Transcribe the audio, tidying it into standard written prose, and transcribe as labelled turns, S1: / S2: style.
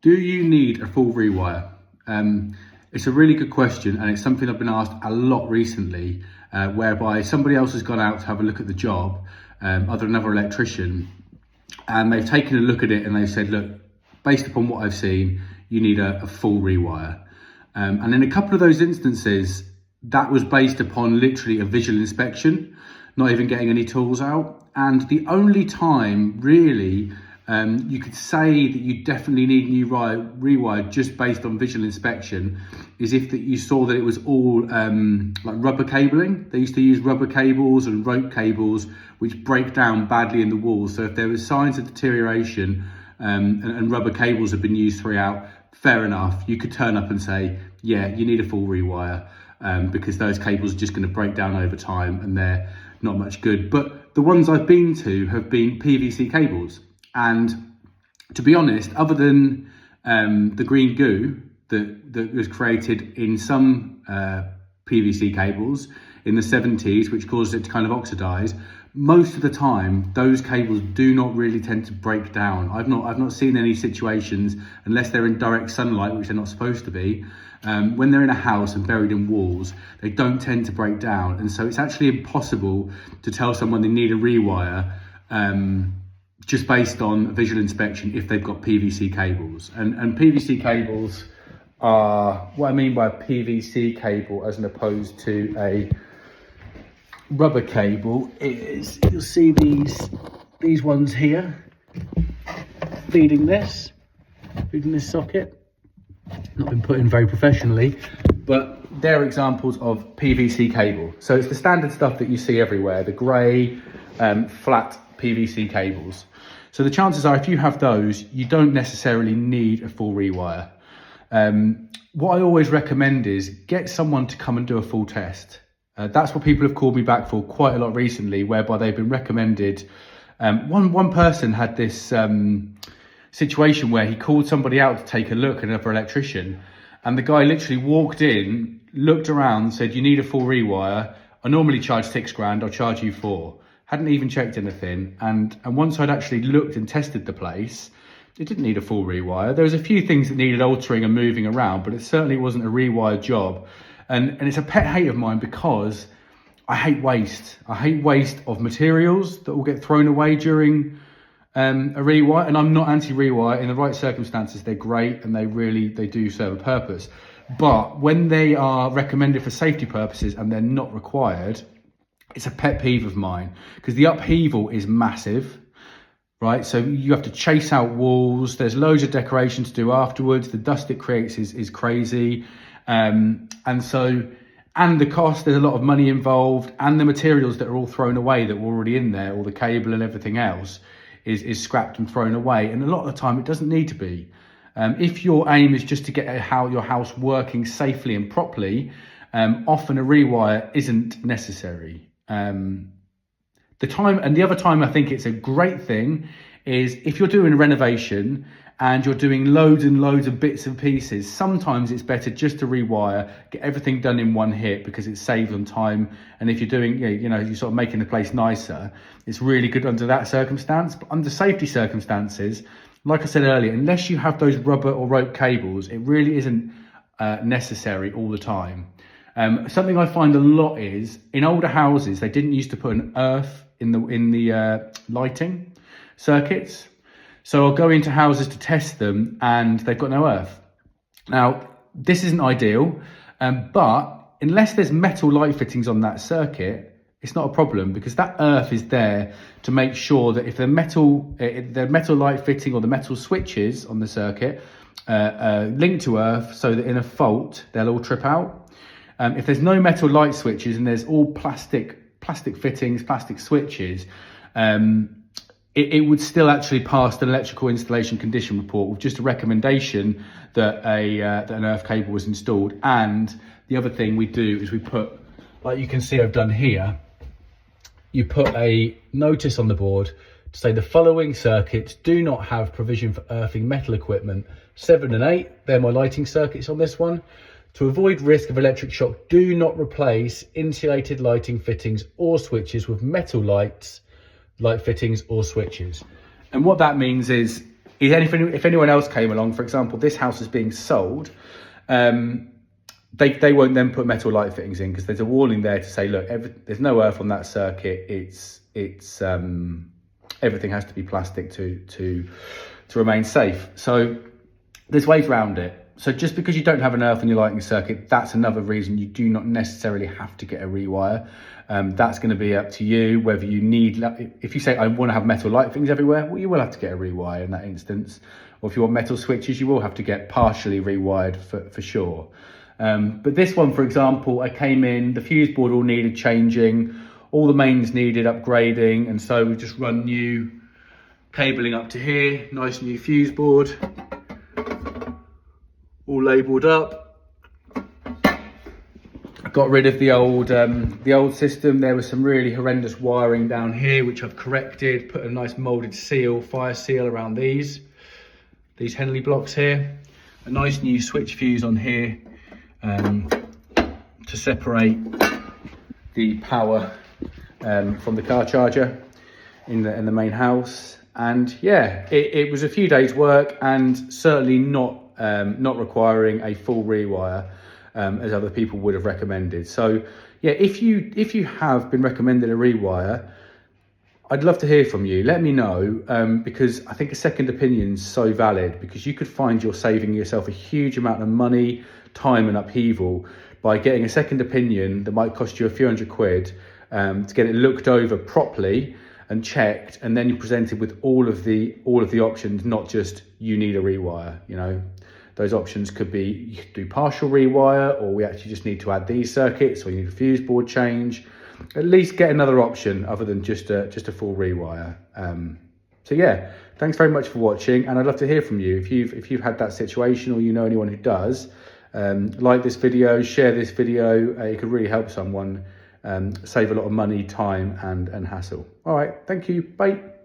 S1: Do you need a full rewire? It's a really good question, and it's something I've been asked a lot recently, whereby somebody else has gone out to have a look at the job, another electrician, and they've taken a look at it and they've said, look, based upon what I've seen, you need a full rewire. And in a couple of those instances, that was based upon literally a visual inspection, not even getting any tools out. And the only time really you could say that you definitely need new rewire just based on visual inspection is if that you saw that it was all like rubber cabling. They used to use rubber cables and rope cables which break down badly in the walls. So if there was signs of deterioration and rubber cables have been used throughout, fair enough, you could turn up and say, yeah, you need a full rewire because those cables are just going to break down over time and they're not much good. But the ones I've been to have been PVC cables. And to be honest, other than the green goo that was created in some PVC cables in the 70s, which caused it to kind of oxidize, most of the time those cables do not really tend to break down. I've not seen any situations, unless they're in direct sunlight, which they're not supposed to be, when they're in a house and buried in walls, they don't tend to break down. And so it's actually impossible to tell someone they need a rewire just based on visual inspection if they've got PVC cables. And PVC cables are, what I mean by a PVC cable as opposed to a rubber cable is, you'll see these ones here feeding this socket. Not been put in very professionally, but they're examples of PVC cable. So it's the standard stuff that you see everywhere, the grey flat PVC cables. So the chances are, if you have those, you don't necessarily need a full rewire. What I always recommend is get someone to come and do a full test. That's what people have called me back for quite a lot recently, whereby they've been recommended. One person had this situation where he called somebody out to take a look, another electrician, and the guy literally walked in, looked around, said, you need a full rewire. I normally charge £6,000, I'll charge you 4. Hadn't even checked anything. And once I'd actually looked and tested the place, it didn't need a full rewire. There was a few things that needed altering and moving around, but it certainly wasn't a rewired job. And it's a pet hate of mine because I hate waste. I hate waste of materials that will get thrown away during a rewire. And I'm not anti-rewire. In the right circumstances, they're great and they do serve a purpose. But when they are recommended for safety purposes and they're not required, it's a pet peeve of mine because the upheaval is massive, right? So you have to chase out walls. There's loads of decoration to do afterwards. The dust it creates is crazy. And the cost, there's a lot of money involved, and the materials that are all thrown away that were already in there, all the cable and everything else is scrapped and thrown away. And a lot of the time it doesn't need to be. If your aim is just to get your house working safely and properly, often a rewire isn't necessary. The other time I think it's a great thing is if you're doing a renovation and you're doing loads and loads of bits and pieces. Sometimes it's better just to rewire, get everything done in one hit because it saves on time. And if you're doing, you're sort of making the place nicer, it's really good under that circumstance. But under safety circumstances, like I said earlier, unless you have those rubber or rope cables, it really isn't necessary all the time. Something I find a lot is in older houses, they didn't used to put an earth in the lighting circuits. So I'll go into houses to test them and they've got no earth. Now, this isn't ideal, but unless there's metal light fittings on that circuit, it's not a problem because that earth is there to make sure that if the metal light fitting or the metal switches on the circuit linked to earth so that in a fault, they'll all trip out. If there's no metal light switches and there's all plastic fittings, plastic switches, it would still actually pass an electrical installation condition report with just a recommendation that an earth cable was installed. And the other thing we do is we put, like you can see I've done here, you put a notice on the board to say the following circuits do not have provision for earthing metal equipment. 7 and 8, they're my lighting circuits on this one. To avoid risk of electric shock, do not replace insulated lighting fittings or switches with metal light fittings or switches. And what that means is if anyone else came along, for example, this house is being sold, they won't then put metal light fittings in, because there's a warning there to say, look, there's no earth on that circuit. It's everything has to be plastic to remain safe. So there's ways around it. So just because you don't have an earth on your lighting circuit, that's another reason you do not necessarily have to get a rewire. That's going to be up to you whether you need, if you say I want to have metal light fittings everywhere, well, you will have to get a rewire in that instance. Or if you want metal switches, you will have to get partially rewired for sure. But this one, for example, I came in, the fuse board all needed changing, all the mains needed upgrading, and so we just run new cabling up to here, nice new fuse board, all labelled up. Got rid of the old system. There was some really horrendous wiring down here, which I've corrected, put a nice moulded seal, fire seal around these Henley blocks here, a nice new switch fuse on here, to separate the power from the car charger in the main house. And yeah, it was a few days work, and certainly not requiring a full rewire as other people would have recommended. So yeah, if you have been recommended a rewire, I'd love to hear from you. Let me know, because I think a second opinion is so valid, because you could find you're saving yourself a huge amount of money, time and upheaval by getting a second opinion that might cost you a few £100 to get it looked over properly and checked, and then you're presented with all of the options, not just you need a rewire. You know, those options could be you could do partial rewire, or we actually just need to add these circuits, or you need a fuse board change. At least get another option other than just a full rewire. So yeah, thanks very much for watching, and I'd love to hear from you if you've had that situation, or you know anyone who does. Like this video, share this video. It could really help someone save a lot of money, time and hassle. All right, thank you, bye.